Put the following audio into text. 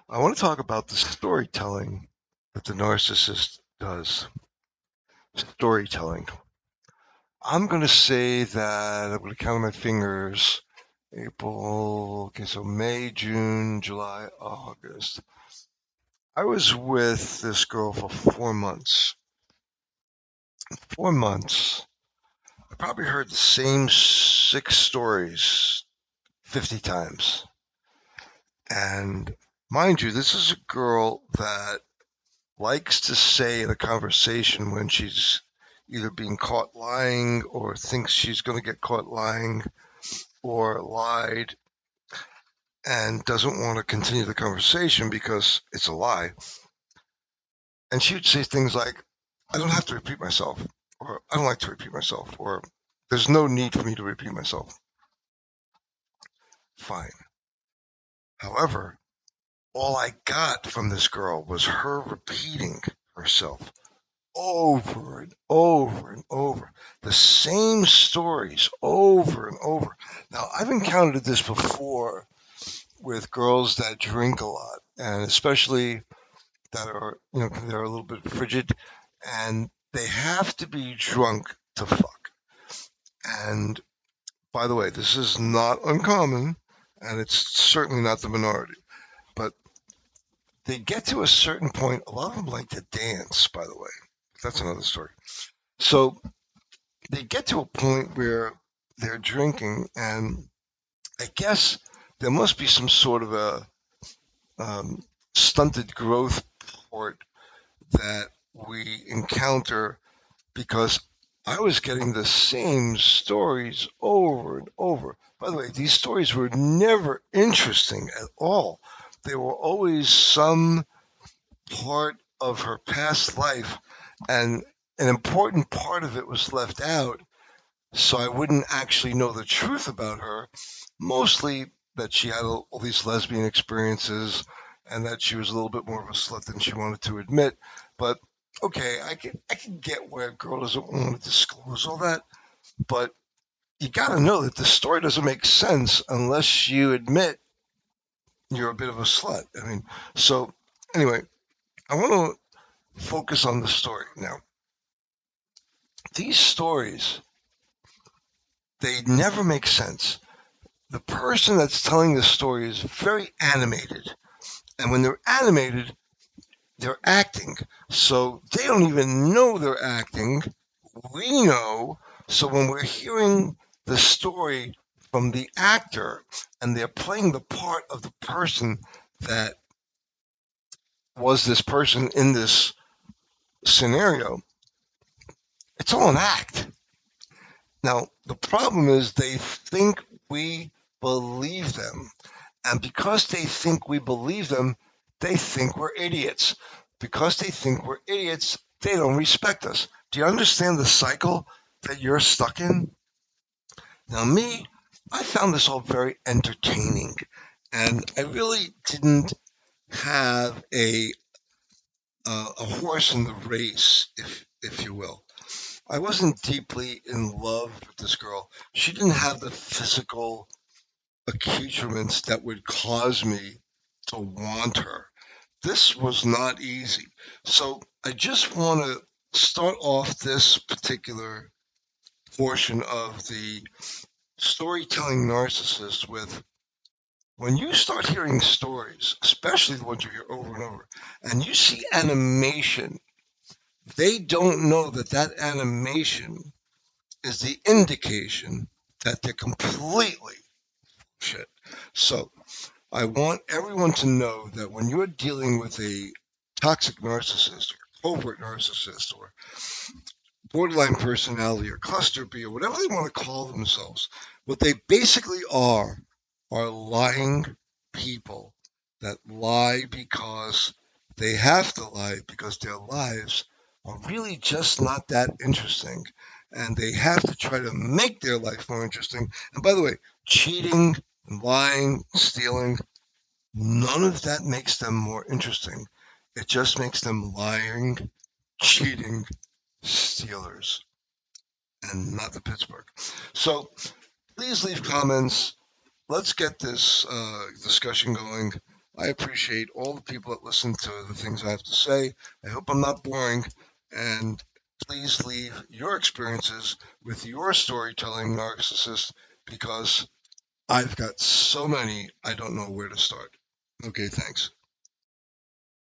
I want to talk about the storytelling that the narcissist does. Storytelling. I'm going to say that I'm going to count on my fingers. April, okay, so May, June, July, August. I was with this girl for 4 months. 4 months. I probably heard the same 6 stories 50 times. And mind you, this is a girl that likes to say in a conversation when she's either being caught lying or thinks she's going to get caught lying or lied and doesn't want to continue the conversation because it's a lie. And she would say things like, I don't have to repeat myself, or I don't like to repeat myself, or there's no need for me to repeat myself. Fine. However, all I got from this girl was her repeating herself over and over and over. The same stories over and over. Now, I've encountered this before with girls that drink a lot, and especially that are, they're a little bit frigid, and they have to be drunk to fuck. And by the way, this is not uncommon, and it's certainly not the minority. But they get to a certain point. A lot of them like to dance, by the way. That's another story. So they get to a point where they're drinking, and I guess there must be some sort of a stunted growth port that we encounter because I was getting the same stories over and over. By the way, these stories were never interesting at all. They were always some part of her past life, and an important part of it was left out, so I wouldn't actually know the truth about her. Mostly that she had all these lesbian experiences and that she was a little bit more of a slut than she wanted to admit. But okay, I can get where a girl doesn't want to disclose all that, but you got to know that the story doesn't make sense unless you admit you're a bit of a slut. I mean, so anyway, I want to focus on the story now. These stories, they never make sense. The person that's telling the story is very animated. And when they're animated, they're acting. So they don't even know they're acting. We know. So when we're hearing the story from the actor and they're playing the part of the person that was this person in this scenario, it's all an act. Now, the problem is they think we believe them. And because they think we believe them, they think we're idiots. Because they think we're idiots, they don't respect us. Do you understand the cycle that you're stuck in? Now, me, I found this all very entertaining. And I really didn't have a horse in the race, if you will. I wasn't deeply in love with this girl. She didn't have the physical accoutrements that would cause me to want her. This was not easy. So I just want to start off this particular portion of the storytelling narcissist with when you start hearing stories, especially the ones you hear over and over, and you see animation, they don't know that that animation is the indication that they're completely shit. So I want everyone to know that when you're dealing with a toxic narcissist or covert narcissist or borderline personality or cluster B or whatever they want to call themselves, what they basically are lying people that lie because they have to lie because their lives are really just not that interesting. And they have to try to make their life more interesting. And by the way, cheating, lying, stealing, none of that makes them more interesting. It just makes them lying, cheating Steelers and not the Pittsburgh. So please leave comments. Let's get this discussion going. I appreciate all the people that listen to the things I have to say. I hope I'm not boring. And please leave your experiences with your storytelling, narcissist, because I've got so many, I don't know where to start. Okay, thanks.